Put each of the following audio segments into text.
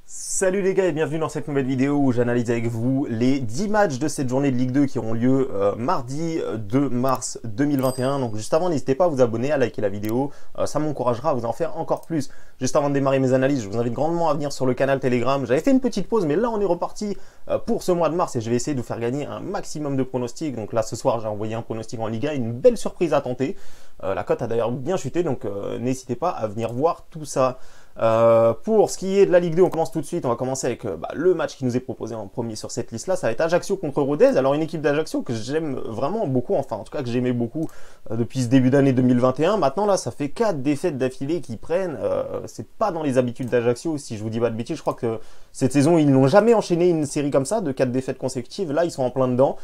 Salut les gars et bienvenue dans cette nouvelle vidéo où j'analyse avec vous les 10 matchs de cette journée de Ligue 2 qui auront lieu mardi 2 mars 2021. Donc juste avant, n'hésitez pas à vous abonner, à liker la vidéo, ça m'encouragera à vous en faire encore plus. Juste avant de démarrer mes analyses, je vous invite grandement à venir sur le canal Telegram. J'avais fait une petite pause mais là on est reparti pour ce mois de mars et je vais essayer de vous faire gagner un maximum de pronostics. Donc là ce soir j'ai envoyé un pronostic en Ligue 1, une belle surprise à tenter. La cote a d'ailleurs bien chuté donc n'hésitez pas à venir voir tout ça. Pour ce qui est de la Ligue 2, on commence tout de suite. On va commencer avec le match qui nous est proposé en premier sur cette liste-là. Ça va être Ajaccio contre Rodez. Alors une équipe d'Ajaccio que j'aime vraiment beaucoup, enfin en tout cas que j'aimais beaucoup depuis ce début d'année 2021. Maintenant là, ça fait 4 défaites d'affilée qu'ils prennent. C'est pas dans les habitudes d'Ajaccio, si je vous dis pas de bêtises. Je crois que cette saison, ils n'ont jamais enchaîné une série comme ça de 4 défaites consécutives. Là, ils sont en plein dedans.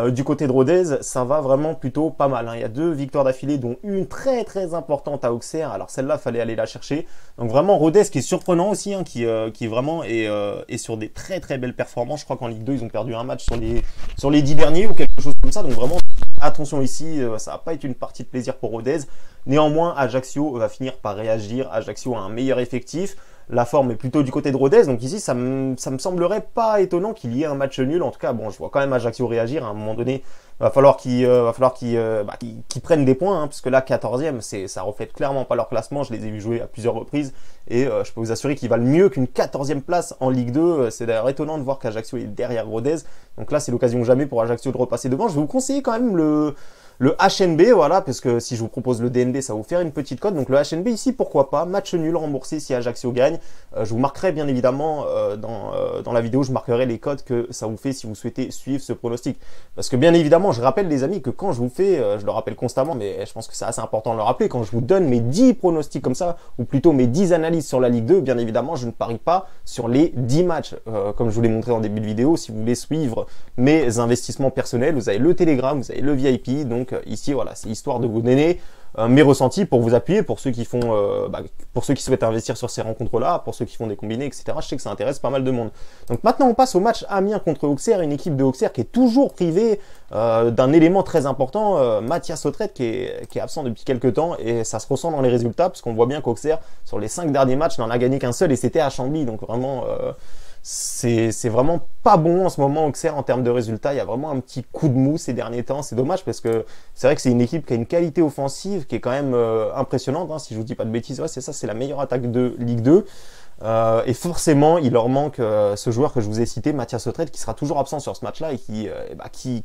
Du côté de Rodez, ça va vraiment plutôt pas mal. Il y a 2 victoires d'affilée, dont une très importante à Auxerre. Alors celle-là, fallait aller la chercher. Donc vraiment Rodez qui est surprenant aussi, qui vraiment est sur des très belles performances. Je crois qu'en Ligue 2, ils ont perdu un match sur les 10 derniers ou quelque chose comme ça. Donc vraiment, attention ici, ça va pas être une partie de plaisir pour Rodez. Néanmoins, Ajaccio va finir par réagir. Ajaccio a un meilleur effectif. La forme est plutôt du côté de Rodez, donc ici ça me semblerait pas étonnant qu'il y ait un match nul. En tout cas, bon, je vois quand même Ajaccio réagir. À un moment donné, va falloir qu'ils prennent des points, puisque là 14e, ça reflète clairement pas leur classement. Je les ai vus jouer à plusieurs reprises et je peux vous assurer qu'ils valent mieux qu'une 14e place en Ligue 2. C'est d'ailleurs étonnant de voir qu'Ajaccio est derrière Rodez. Donc là, c'est l'occasion jamais pour Ajaccio de repasser devant. Je vais vous conseiller quand même le HNB, voilà, parce que si je vous propose le DNB, ça va vous faire une petite cote. Donc le HNB ici, pourquoi pas, match nul remboursé si Ajaccio gagne. Je vous marquerai bien évidemment dans la vidéo, je marquerai les cotes que ça vous fait si vous souhaitez suivre ce pronostic. Parce que bien évidemment, je rappelle les amis que quand je vous fais, je le rappelle constamment, mais je pense que c'est assez important de le rappeler, quand je vous donne mes 10 pronostics comme ça, ou plutôt mes 10 analyses sur la Ligue 2, bien évidemment, je ne parie pas sur les 10 matchs. Comme je vous l'ai montré en début de vidéo, si vous voulez suivre mes investissements personnels, vous avez le Telegram, vous avez le VIP, donc ici voilà, c'est histoire de vous donner mes ressentis pour vous appuyer, pour ceux qui pour ceux qui souhaitent investir sur ces rencontres-là, pour ceux qui font des combinés, etc. Je sais que ça intéresse pas mal de monde. Donc maintenant on passe au match Amiens contre Auxerre, une équipe de Auxerre qui est toujours privée d'un élément très important, Mathias Autrette qui est absent depuis quelques temps et ça se ressent dans les résultats parce qu'on voit bien qu'Auxerre sur les 5 derniers matchs n'en a gagné qu'un seul et c'était à Chambly, donc vraiment c'est vraiment pas bon en ce moment Auxerre en termes de résultats. Il y a vraiment un petit coup de mou ces derniers temps. C'est dommage parce que c'est vrai que c'est une équipe qui a une qualité offensive qui est quand même impressionnante. Si je vous dis pas de bêtises, ouais, c'est ça, c'est la meilleure attaque de Ligue 2. Et forcément, il leur manque ce joueur que je vous ai cité, Mathias Autrette, qui sera toujours absent sur ce match-là et qui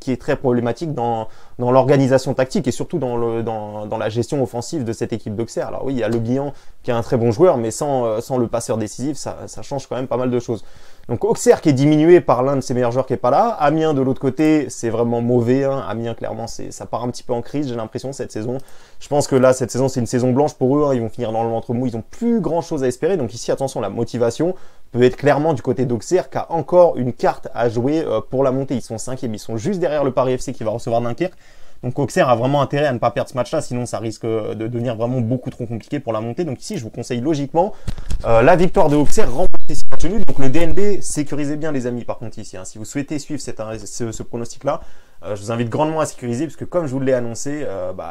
est très problématique dans l'organisation tactique et surtout dans la gestion offensive de cette équipe d'Auxerre. Alors oui, il y a Le Bihan qui est un très bon joueur, mais sans le passeur décisif, ça change quand même pas mal de choses. Donc Auxerre qui est diminué par l'un de ses meilleurs joueurs qui est pas là. Amiens de l'autre côté, c'est vraiment mauvais. Amiens clairement, ça part un petit peu en crise, j'ai l'impression cette saison. Je pense que là, cette saison, c'est une saison blanche pour eux. Ils vont finir dans le ventre mou. Ils ont plus grand chose à espérer. Donc ici, attention, la motivation peut être clairement du côté d'Auxerre qui a encore une carte à jouer pour la montée. Ils sont 5e, ils sont juste derrière le Paris FC qui va recevoir Dunkerque. Donc Auxerre a vraiment intérêt à ne pas perdre ce match-là, sinon ça risque de devenir vraiment beaucoup trop compliqué pour la montée. Donc ici, je vous conseille logiquement la victoire de Auxerre remportée sur match nul. Donc le DNB, sécurisez bien les amis par contre ici. Si vous souhaitez suivre ce pronostic-là, je vous invite grandement à sécuriser parce que comme je vous l'ai annoncé,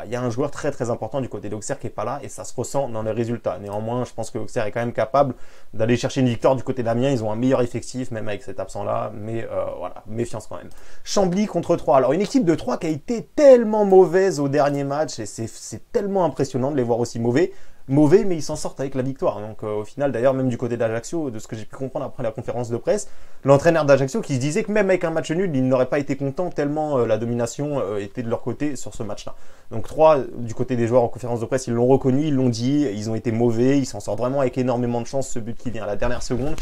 il y a un joueur très important du côté d'Auxerre qui est pas là et ça se ressent dans les résultats. Néanmoins, je pense que Auxerre est quand même capable d'aller chercher une victoire du côté d'Amiens. Ils ont un meilleur effectif, même avec cet absent-là, mais voilà, méfiance quand même. Chambly contre Troyes. Alors une équipe de Troyes qui a été tellement mauvaise au dernier match et c'est tellement impressionnant de les voir aussi mauvais, mais ils s'en sortent avec la victoire. Donc au final, d'ailleurs, même du côté d'Ajaccio, de ce que j'ai pu comprendre après la conférence de presse, l'entraîneur d'Ajaccio qui se disait que même avec un match nul, il n'aurait pas été content tellement la domination était de leur côté sur ce match-là. Donc 3, du côté des joueurs en conférence de presse, ils l'ont reconnu, ils l'ont dit, ils ont été mauvais, ils s'en sortent vraiment avec énormément de chance, ce but qui vient à la dernière seconde.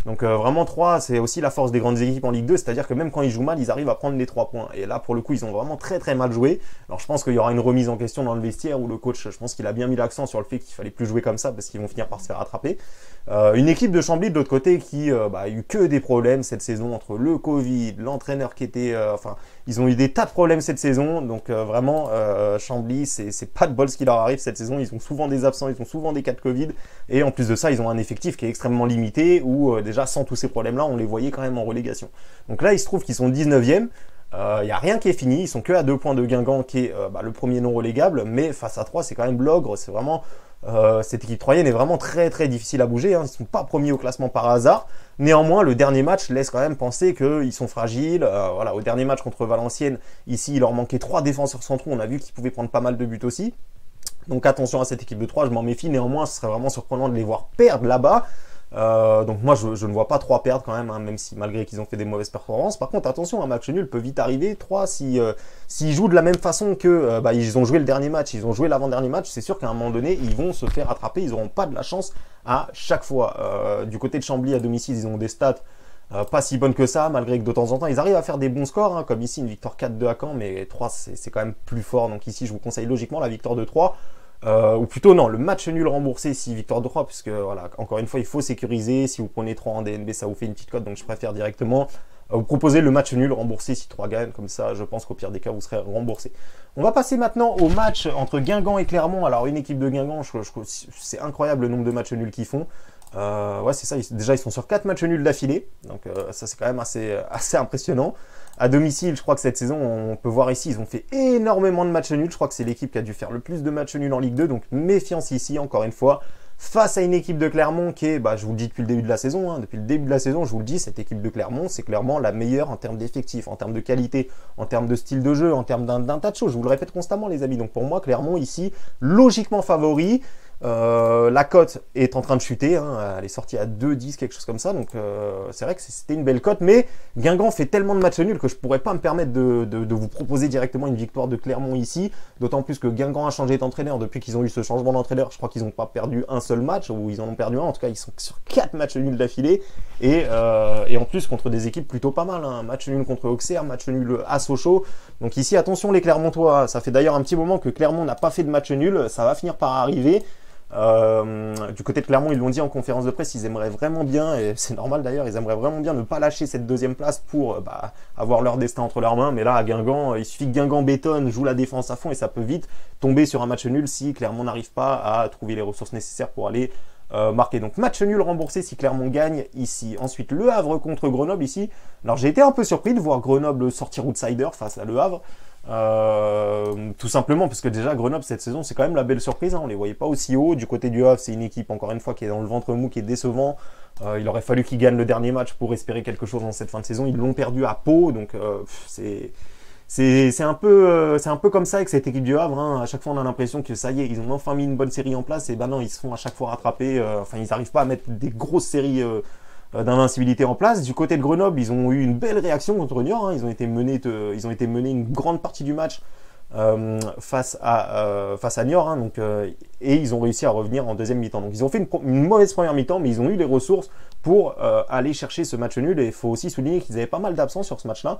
Donc vraiment 3, c'est aussi la force des grandes équipes en Ligue 2, c'est-à-dire que même quand ils jouent mal, ils arrivent à prendre les 3 points. Et là, pour le coup, ils ont vraiment très mal joué. Alors je pense qu'il y aura une remise en question dans le vestiaire où le coach, je pense qu'il a bien mis l'accent sur le fait qu'il fallait plus jouer comme ça parce qu'ils vont finir par se faire rattraper. Une équipe de Chambly de l'autre côté qui a eu que des problèmes cette saison entre le Covid, l'entraîneur qui était... ils ont eu des tas de problèmes cette saison. Donc vraiment, Chambly, c'est pas de bol ce qui leur arrive cette saison. Ils ont souvent des absents, ils ont souvent des cas de Covid. Et en plus de ça, ils ont un effectif qui est extrêmement limité où déjà sans tous ces problèmes-là, on les voyait quand même en relégation. Donc là, il se trouve qu'ils sont 19e. Il n'y a rien qui est fini, ils sont que à 2 points de Guingamp qui est le premier non relégable, mais face à 3 c'est quand même l'ogre, c'est vraiment Cette équipe troyenne est vraiment très très difficile à bouger, hein. Ils ne sont pas premiers au classement par hasard. Néanmoins, le dernier match laisse quand même penser qu'ils sont fragiles. Voilà, au dernier match contre Valenciennes, ici, il leur manquait 3 défenseurs centraux. On a vu qu'ils pouvaient prendre pas mal de buts aussi. Donc attention à cette équipe de 3, je m'en méfie. Néanmoins, ce serait vraiment surprenant de les voir perdre là-bas. Donc moi, je ne vois pas 3 perdre quand même, hein, même si malgré qu'ils ont fait des mauvaises performances. Par contre, attention, un match nul peut vite arriver. 3, s'ils jouent de la même façon que ils ont joué le dernier match, ils ont joué l'avant-dernier match, c'est sûr qu'à un moment donné, ils vont se faire attraper. Ils n'auront pas de la chance à chaque fois. Du côté de Chambly, à domicile, ils ont des stats pas si bonnes que ça, malgré que de temps en temps, ils arrivent à faire des bons scores, hein, comme ici, une victoire 4-2 à Caen, mais 3, c'est quand même plus fort. Donc ici, je vous conseille logiquement la victoire de 3. Ou plutôt non, le match nul remboursé si victoire de 3, puisque voilà, encore une fois, il faut sécuriser. Si vous prenez 3 en DNB, ça vous fait une petite cote, donc je préfère directement vous proposer le match nul remboursé si 3 gagnent. Comme ça, je pense qu'au pire des cas, vous serez remboursé. On va passer maintenant au match entre Guingamp et Clermont. Alors, une équipe de Guingamp, c'est incroyable le nombre de matchs nuls qu'ils font. Ouais, c'est ça. Déjà, ils sont sur 4 matchs nuls d'affilée. Donc, ça, c'est quand même assez impressionnant. À domicile, je crois que cette saison, on peut voir ici, ils ont fait énormément de matchs nuls. Je crois que c'est l'équipe qui a dû faire le plus de matchs nuls en Ligue 2. Donc, méfiance ici, encore une fois, face à une équipe de Clermont qui est, je vous le dis depuis le début de la saison, hein, depuis le début de la saison, je vous le dis, cette équipe de Clermont, c'est clairement la meilleure en termes d'effectifs, en termes de qualité, en termes de style de jeu, en termes d'un tas de choses. Je vous le répète constamment, les amis. Donc, pour moi, Clermont, ici, logiquement favori. La cote est en train de chuter, hein, elle est sortie à 2,10, quelque chose comme ça, donc c'est vrai que c'était une belle cote, mais Guingamp fait tellement de matchs nuls que je pourrais pas me permettre de vous proposer directement une victoire de Clermont ici, d'autant plus que Guingamp a changé d'entraîneur depuis qu'ils ont eu ce changement d'entraîneur. Je crois qu'ils n'ont pas perdu un seul match, ou ils en ont perdu un, en tout cas ils sont sur 4 matchs nuls d'affilée, et en plus contre des équipes plutôt pas mal, hein. Match nul contre Auxerre, match nul à Sochaux, donc ici attention les Clermontois, ça fait d'ailleurs un petit moment que Clermont n'a pas fait de match nul, ça va finir par arriver. Du côté de Clermont, ils l'ont dit en conférence de presse, ils aimeraient vraiment bien, et c'est normal d'ailleurs, ils aimeraient vraiment bien ne pas lâcher cette deuxième place pour avoir leur destin entre leurs mains. Mais là, à Guingamp, il suffit que Guingamp bétonne, joue la défense à fond, et ça peut vite tomber sur un match nul si Clermont n'arrive pas à trouver les ressources nécessaires pour aller marquer. Donc match nul remboursé si Clermont gagne ici. Ensuite, Le Havre contre Grenoble ici. Alors j'ai été un peu surpris de voir Grenoble sortir outsider face à Le Havre. Tout simplement parce que déjà Grenoble cette saison c'est quand même la belle surprise, hein. On les voyait pas aussi haut. Du côté du Havre, c'est une équipe encore une fois qui est dans le ventre mou, qui est décevant. Il aurait fallu qu'ils gagnent le dernier match pour espérer quelque chose dans cette fin de saison. Ils l'ont perdu à Pau, donc c'est un peu comme ça avec cette équipe du Havre, hein. À chaque fois on a l'impression que ça y est, ils ont enfin mis une bonne série en place, et non, ils se font à chaque fois rattraper. Enfin, ils n'arrivent pas à mettre des grosses séries d'invincibilité en place. Du côté de Grenoble, ils ont eu une belle réaction contre Niort, hein. Ils ont été menés une grande partie du match face à Niort, hein, donc, et ils ont réussi à revenir en deuxième mi-temps. Donc ils ont fait une mauvaise première mi-temps, mais ils ont eu les ressources pour aller chercher ce match nul. Et il faut aussi souligner qu'ils avaient pas mal d'absents sur ce match-là.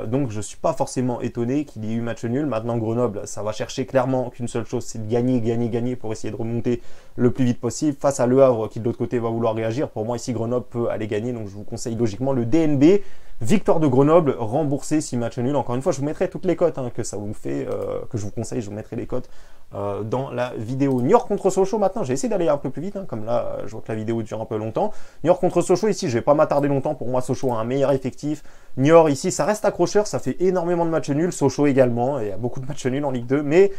Donc je ne suis pas forcément étonné qu'il y ait eu match nul. Maintenant Grenoble, ça va chercher clairement qu'une seule chose, c'est de gagner pour essayer de remonter le plus vite possible face à Le Havre qui de l'autre côté va vouloir réagir. Pour moi ici Grenoble peut aller gagner, donc je vous conseille logiquement le DNB. Victoire de Grenoble, remboursé si match nul. Encore une fois, je vous mettrai toutes les cotes, hein, que ça vous fait, que je vous conseille, je vous mettrai les cotes dans la vidéo. Niort contre Sochaux maintenant, j'ai essayé d'aller un peu plus vite, hein, comme là, je vois que la vidéo dure un peu longtemps. Niort contre Sochaux ici, je vais pas m'attarder longtemps. Pour moi, Sochaux a un meilleur effectif. Niort ici, ça reste accrocheur, ça fait énormément de matchs nuls. Sochaux également, il y a beaucoup de matchs nuls en Ligue 2, mais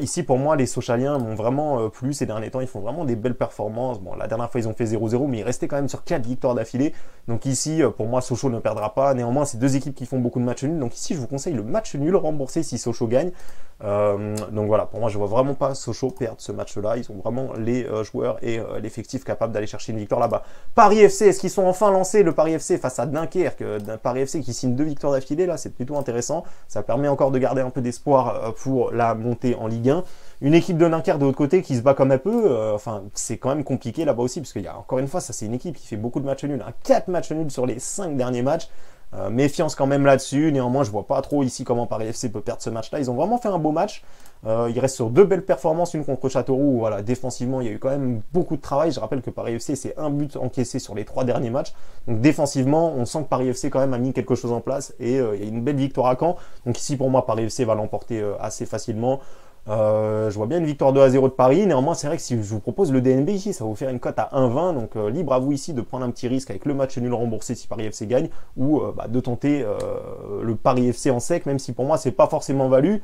ici, pour moi, les Sochaliens m'ont vraiment plu ces derniers temps. Ils font vraiment des belles performances. Bon, la dernière fois, ils ont fait 0-0, mais ils restaient quand même sur 4 victoires d'affilée. Donc ici, pour moi, Sochaux ne perdra pas. Néanmoins, c'est deux équipes qui font beaucoup de matchs nuls. Donc ici, je vous conseille le match nul remboursé si Sochaux gagne. Donc voilà, pour moi, je vois vraiment pas Sochaux perdre ce match-là. Ils ont vraiment les joueurs et l'effectif capable d'aller chercher une victoire là-bas. Paris FC, est-ce qu'ils sont enfin lancés? Le Paris FC face à Dunkerque, Paris FC qui signe 2 victoires d'affilée, là, c'est plutôt intéressant. Ça permet encore de garder un peu d'espoir pour la montée en Ligue 1. Une équipe de Dunkerque de l'autre côté qui se bat comme un peu, enfin c'est quand même compliqué là-bas aussi, parce qu'il y a encore une fois, ça c'est une équipe qui fait beaucoup de matchs nuls, hein, 4 matchs nuls sur les 5 derniers matchs. Méfiance quand même là-dessus. Néanmoins, je vois pas trop ici comment Paris FC peut perdre ce match-là. Ils ont vraiment fait un beau match. Il reste sur 2 belles performances, une contre Châteauroux. Voilà, défensivement, il y a eu quand même beaucoup de travail. Je rappelle que Paris FC, c'est un but encaissé sur les 3 derniers matchs. Donc défensivement, on sent que Paris FC quand même a mis quelque chose en place, et il y a une belle victoire à Caen. Donc ici, pour moi, Paris FC va l'emporter assez facilement. Je vois bien une victoire 2-0 de Paris. Néanmoins, c'est vrai que si je vous propose le DNB ici, ça va vous faire une cote à 1,20. Donc libre à vous ici de prendre un petit risque avec le match nul remboursé si Paris FC gagne, ou de tenter le Paris FC en sec, même si pour moi c'est pas forcément valu.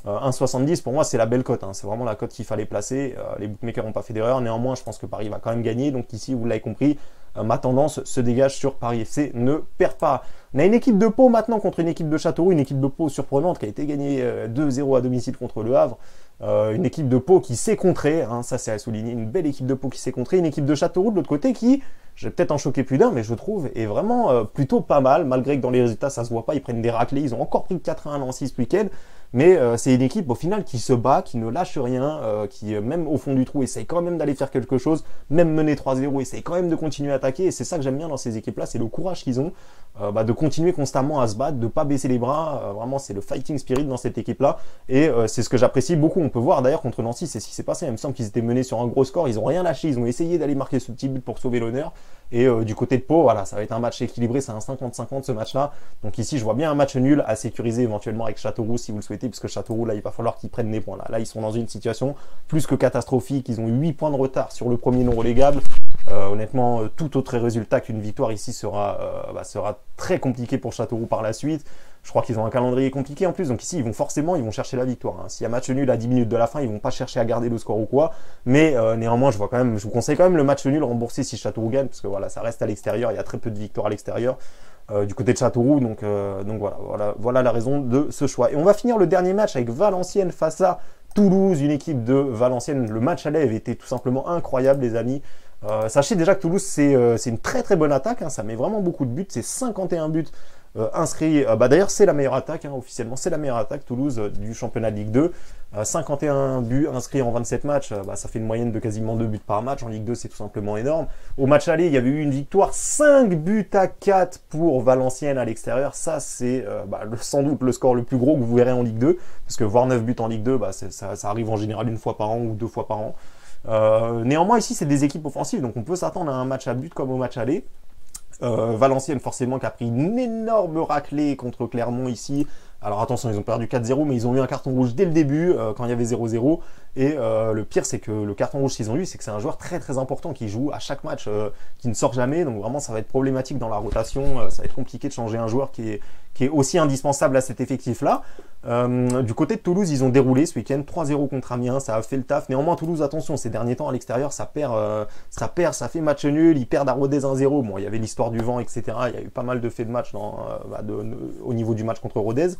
1,70 pour moi c'est la belle cote, hein. C'est vraiment la cote qu'il fallait placer. Les bookmakers n'ont pas fait d'erreur, néanmoins je pense que Paris va quand même gagner, donc ici vous l'avez compris, ma tendance se dégage sur Paris FC, ne perd pas. On a une équipe de Pau maintenant contre une équipe de Châteauroux, une équipe de Pau surprenante qui a été gagnée 2-0 à domicile contre Le Havre. Une équipe de Pau qui s'est contrée, hein, ça c'est à souligner, une belle équipe de Pau qui s'est contrée, une équipe de Châteauroux de l'autre côté qui, je vais peut-être en choquer plus d'un, mais je trouve est vraiment plutôt pas mal, malgré que dans les résultats ça se voit pas, ils prennent des raclés, ils ont encore pris 4-1 à Nancy ce week-end, mais c'est une équipe au final qui se bat, qui ne lâche rien, qui même au fond du trou essaye quand même d'aller faire quelque chose, même mener 3-0, essaye quand même de continuer à attaquer, et c'est ça que j'aime bien dans ces équipes-là, c'est le courage qu'ils ont, de continuer constamment à se battre, de pas baisser les bras, vraiment c'est le fighting spirit dans cette équipe-là, et c'est ce que j'apprécie beaucoup. On peut voir d'ailleurs contre Nancy, c'est ce qui s'est passé, il me semble qu'ils étaient menés sur un gros score, ils ont rien lâché, ils ont essayé d'aller marquer ce petit but pour sauver l'honneur, et du côté de Pau, voilà, ça va être un match équilibré, c'est un 50-50 ce match-là, donc ici je vois bien un match nul à sécuriser éventuellement avec Châteauroux si vous le souhaitez, puisque Châteauroux là il va falloir qu'ils prennent les points, là ils sont dans une situation plus que catastrophique, ils ont 8 points de retard sur le premier non relégable. Honnêtement, tout autre résultat qu'une victoire ici sera très compliqué pour Châteauroux par la suite. Je crois qu'ils ont un calendrier compliqué en plus, donc ici ils vont chercher la victoire, hein. S'il y a match nul à 10 minutes de la fin, ils vont pas chercher à garder le score ou quoi, mais néanmoins je vous conseille quand même le match nul remboursé si Châteauroux gagne, parce que voilà, ça reste à l'extérieur, il y a très peu de victoires à l'extérieur du côté de Châteauroux, donc voilà la raison de ce choix. Et on va finir le dernier match avec Valenciennes face à Toulouse, une équipe de Valenciennes. Le match aller avait été tout simplement incroyable les amis. Sachez déjà que Toulouse c'est une très très bonne attaque, hein, ça met vraiment beaucoup de buts, c'est 51 buts inscrits, d'ailleurs c'est la meilleure attaque, hein, officiellement c'est la meilleure attaque Toulouse du championnat de Ligue 2, 51 buts inscrits en 27 matchs, ça fait une moyenne de quasiment 2 buts par match, en Ligue 2 c'est tout simplement énorme. Au match aller il y avait eu une victoire 5 buts à 4 pour Valenciennes à l'extérieur, ça c'est sans doute le score le plus gros que vous verrez en Ligue 2, parce que voir 9 buts en Ligue 2, ça arrive en général une fois par an ou 2 fois par an. Néanmoins ici c'est des équipes offensives, donc on peut s'attendre à un match à but comme au match aller. Valenciennes forcément qui a pris une énorme raclée contre Clermont ici. Alors attention, ils ont perdu 4-0, mais ils ont eu un carton rouge dès le début quand il y avait 0-0. Et le pire, c'est que le carton rouge qu'ils ont eu, c'est que c'est un joueur très très important qui joue à chaque match, qui ne sort jamais. Donc vraiment, ça va être problématique dans la rotation. Ça va être compliqué de changer un joueur qui est aussi indispensable à cet effectif-là. Du côté de Toulouse, ils ont déroulé ce week-end 3-0 contre Amiens, ça a fait le taf. Néanmoins, Toulouse, attention, ces derniers temps à l'extérieur, ça fait match nul, ils perdent à Rodez 1-0. Bon, il y avait l'histoire du vent, etc. Il y a eu pas mal de faits de match au niveau du match contre Rodez.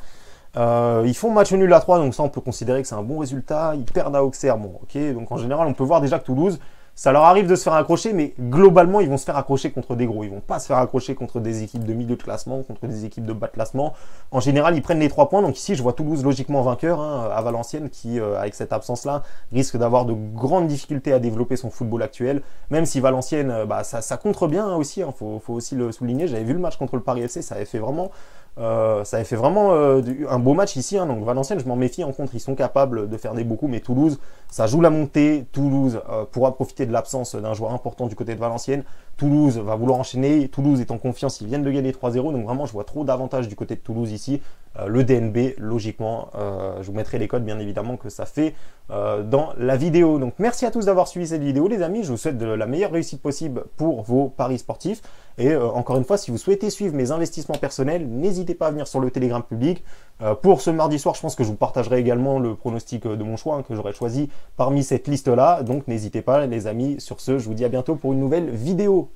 Ils font match nul à 3, donc ça on peut considérer que c'est un bon résultat. Ils perdent à Auxerre, bon ok, donc en général on peut voir déjà que Toulouse, ça leur arrive de se faire accrocher, mais globalement ils vont se faire accrocher contre des gros, ils vont pas se faire accrocher contre des équipes de milieu de classement, contre des équipes de bas de classement. En général ils prennent les 3 points, donc ici je vois Toulouse logiquement vainqueur, hein, à Valenciennes qui avec cette absence là risque d'avoir de grandes difficultés à développer son football actuel, même si Valenciennes ça contre bien hein, aussi, hein, faut aussi le souligner. J'avais vu le match contre le Paris FC, ça avait fait vraiment un beau match ici, hein, donc Valenciennes je m'en méfie, en contre ils sont capables de faire des beaux coups, mais Toulouse ça joue la montée, Toulouse pourra profiter de l'absence d'un joueur important du côté de Valenciennes, Toulouse va vouloir enchaîner, Toulouse est en confiance, ils viennent de gagner 3-0, donc vraiment je vois trop d'avantages du côté de Toulouse ici. Le DNB logiquement, je vous mettrai les codes bien évidemment que ça fait dans la vidéo. Donc merci à tous d'avoir suivi cette vidéo les amis, je vous souhaite de la meilleure réussite possible pour vos paris sportifs, et encore une fois si vous souhaitez suivre mes investissements personnels, n'hésitez pas à venir sur le Telegram public. Pour ce mardi soir, je pense que je vous partagerai également le pronostic de mon choix, hein, que j'aurais choisi parmi cette liste là, donc n'hésitez pas les amis. Sur ce, je vous dis à bientôt pour une nouvelle vidéo.